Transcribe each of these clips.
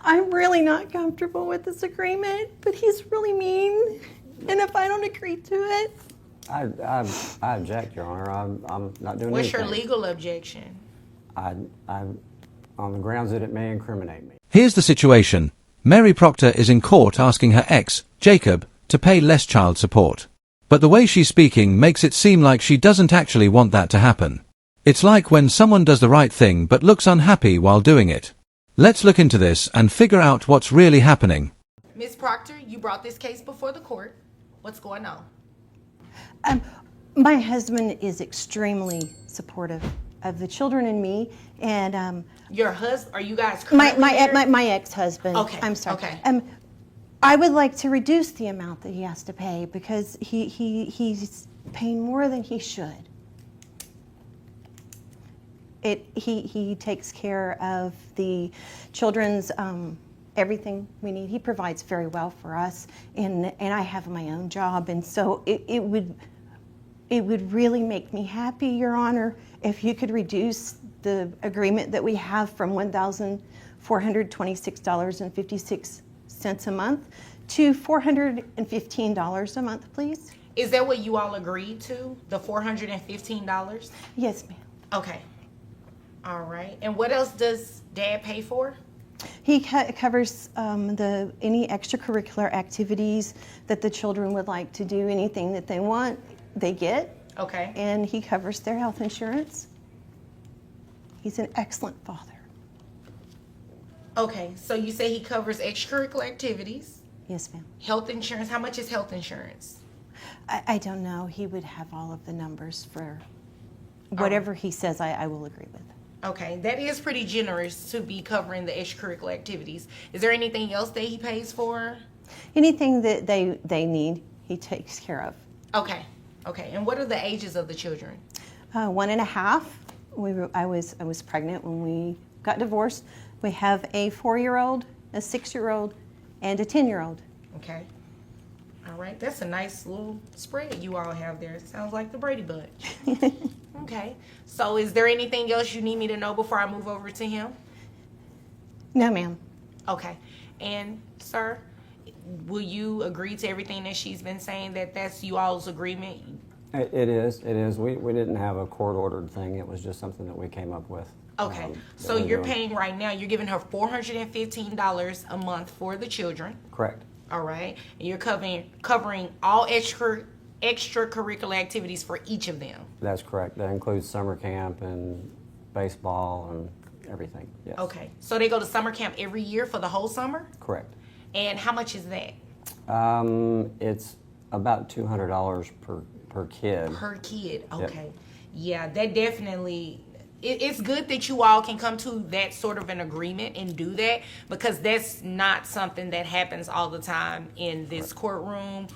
I'm really not comfortable with this agreement, but he's really mean. And if I don't agree to it... I object, Your Honor. I'm not doing anything. What's your legal objection? I'm on the grounds that it may incriminate me. Here's the situation. Mary Proctor is in court asking her ex, Jacob, to pay less child support. But the way she's speaking makes it seem like she doesn't actually want that to happen. It's like when someone does the right thing but looks unhappy while doing it. Let's look into this and figure out what's really happening. Ms. Proctor, you brought this case before the court. What's going on? My husband is extremely supportive of the children and me, and your husband? Are you guys currently my ex-husband? Okay. I'm sorry. Okay. I would like to reduce the amount that he has to pay because he's paying more than he should. He takes care of the children's everything we need. He provides very well for us, and I have my own job, and so it would really make me happy, Your Honor, if you could reduce the agreement that we have from $1,426.56 a month to $415 a month, please. Is that what you all agreed to, the $415? Yes, ma'am. Okay. All right. And what else does Dad pay for? He covers any extracurricular activities that the children would like to do. Anything that they want, they get. Okay. And he covers their health insurance. He's an excellent father. Okay, so you say he covers extracurricular activities. Yes, ma'am. Health insurance. How much is health insurance? I don't know. He would have all of the numbers for whatever he says I will agree with. Okay, that is pretty generous to be covering the extracurricular activities. Is there anything else that he pays for? Anything that they need, he takes care of. Okay, okay. And what are the ages of the children? 1.5. I was pregnant when we got divorced. We have a 4-year-old, a 6-year-old, and a 10-year-old. Okay. All right. That's a nice little spread you all have there. It sounds like the Brady Bunch. Okay. So is there anything else you need me to know before I move over to him? No, ma'am. Okay. And, sir, will you agree to everything that she's been saying, that that's you all's agreement? It is. We didn't have a court-ordered thing. It was just something that we came up with. Okay. So you're paying right now, you're giving her $415 a month for the children. Correct. All right. And you're covering all extracurricular activities for each of them. That's correct. That includes summer camp and baseball and everything. Yes. Okay. So they go to summer camp every year for the whole summer? Correct. And how much is that? It's about $200 per kid. Per kid. Okay. Yep. Yeah, that definitely... It's good that you all can come to that sort of an agreement and do that, because that's not something that happens all the time in this courtroom,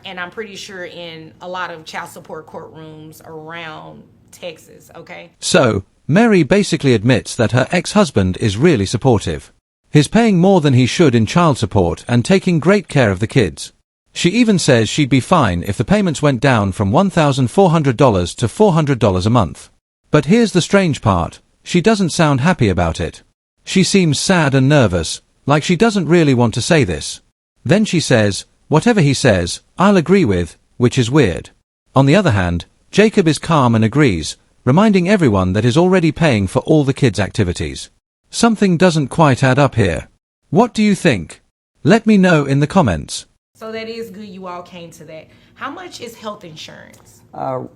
and I'm pretty sure in a lot of child support courtrooms around Texas, okay? So, Mary basically admits that her ex-husband is really supportive. He's paying more than he should in child support and taking great care of the kids. She even says she'd be fine if the payments went down from $1,400 to $400 a month. But here's the strange part. She doesn't sound happy about it. She seems sad and nervous, like she doesn't really want to say this. Then she says, whatever he says, I'll agree with, which is weird. On the other hand, Jacob is calm and agrees, reminding everyone that he's already paying for all the kids' activities. Something doesn't quite add up here. What do you think? Let me know in the comments. So that is good you all came to that. How much is health insurance?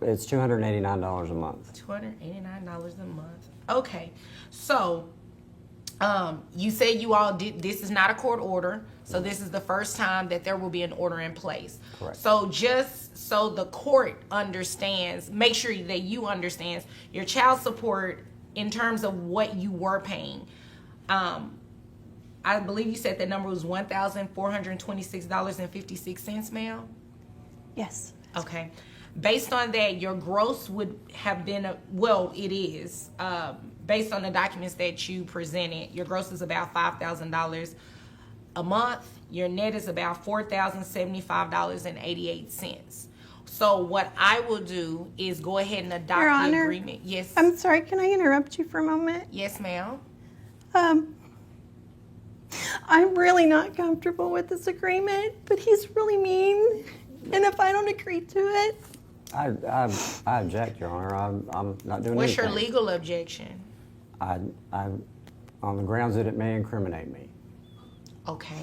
It's $289 a month. $289 a month. Okay. So, you say you all did, this is not a court order, so this is the first time that there will be an order in place. Correct. So just so the court understands, make sure that you understand your child support in terms of what you were paying. I believe you said that number was $1,426.56, ma'am? Yes. Okay. Based on that, your gross would have been, well, it is, based on the documents that you presented, your gross is about $5,000 a month. Your net is about $4,075.88. So what I will do is go ahead and adopt Your the Honor, agreement. Yes. I'm sorry, can I interrupt you for a moment? Yes, ma'am. I'm really not comfortable with this agreement, but he's really mean. And if I don't agree to it, I object, Your Honor. I'm not doing What's anything. your legal objection? I'm on the grounds that it may incriminate me. Okay.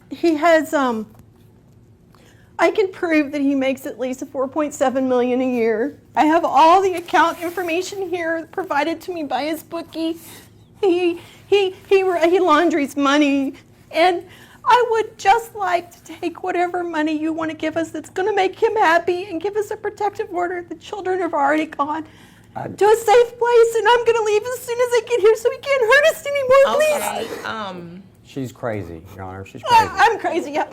he has, I can prove that he makes at least $4.7 million a year. I have all the account information here provided to me by his bookie. He laundries money, and I would just like to take whatever money you want to give us that's going to make him happy and give us a protective order. The children have already gone to a safe place, and I'm going to leave as soon as I get here so he can't hurt us anymore, please. Okay. She's crazy, Your Honor. She's crazy. I'm crazy, yeah.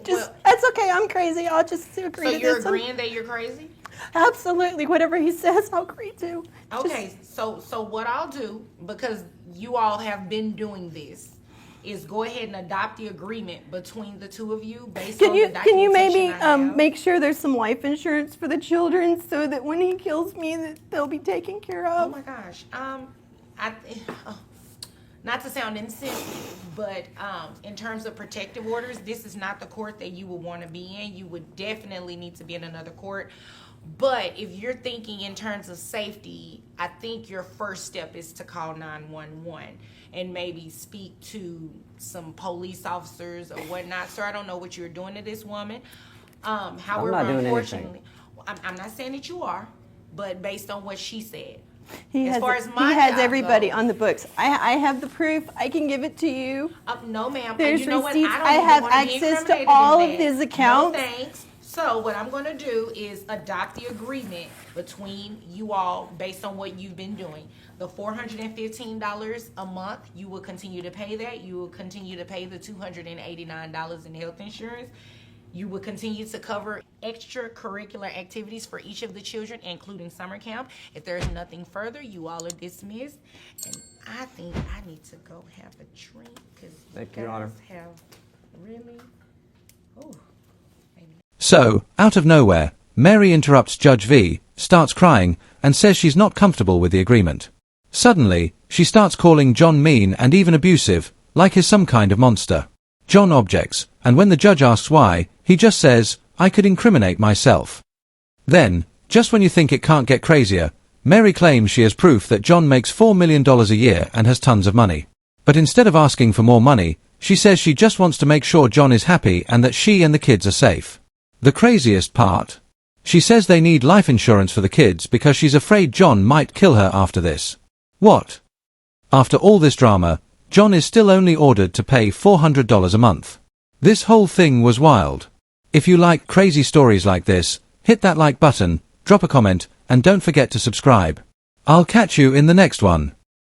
Well- That's okay, I'm crazy. I'll just agree So to you're this. agreeing that you're crazy? Absolutely, whatever he says, I'll agree to. Okay, so what I'll do, because you all have been doing this, is go ahead and adopt the agreement between the two of you based on the Can documentation you maybe I have. make sure there's some life insurance for the children so that when he kills me that they'll be taken care Oh of? my gosh. Not to sound insensitive, but in terms of protective orders, this is not the court that you would want to be in. You would definitely need to be in another court. But if you're thinking in terms of safety, I think your first step is to call 911 and maybe speak to some police officers or whatnot. Sir, I don't know what you're doing to this woman. However, not doing unfortunately, I'm not saying that you are, but based on what she said. He As has, far as he my has job everybody goes- on the books. I have the proof. I can give it to you. No, ma'am. There's You know what? receipts. don't I even have wanna be access to incriminated all in of that. his accounts. No, thanks. So what I'm going to do is adopt the agreement between you all based on what you've been doing. The $415 a month, you will continue to pay that. You will continue to pay the $289 in health insurance. You will continue to cover extracurricular activities for each of the children, including summer camp. If there's nothing further, you all are dismissed. And I think I need to go have a drink because you Thank you, Your Honor. guys have really. Oh. So, out of nowhere, Mary interrupts Judge V, starts crying, and says she's not comfortable with the agreement. Suddenly, she starts calling John mean and even abusive, like he's some kind of monster. John objects, and when the judge asks why, he just says, "I could incriminate myself." Then, just when you think it can't get crazier, Mary claims she has proof that John makes $4 million a year and has tons of money. But instead of asking for more money, she says she just wants to make sure John is happy and that she and the kids are safe. The craziest part. She says they need life insurance for the kids because she's afraid John might kill her after this. What? After all this drama, John is still only ordered to pay $400 a month. This whole thing was wild. If you like crazy stories like this, hit that like button, drop a comment, and don't forget to subscribe. I'll catch you in the next one.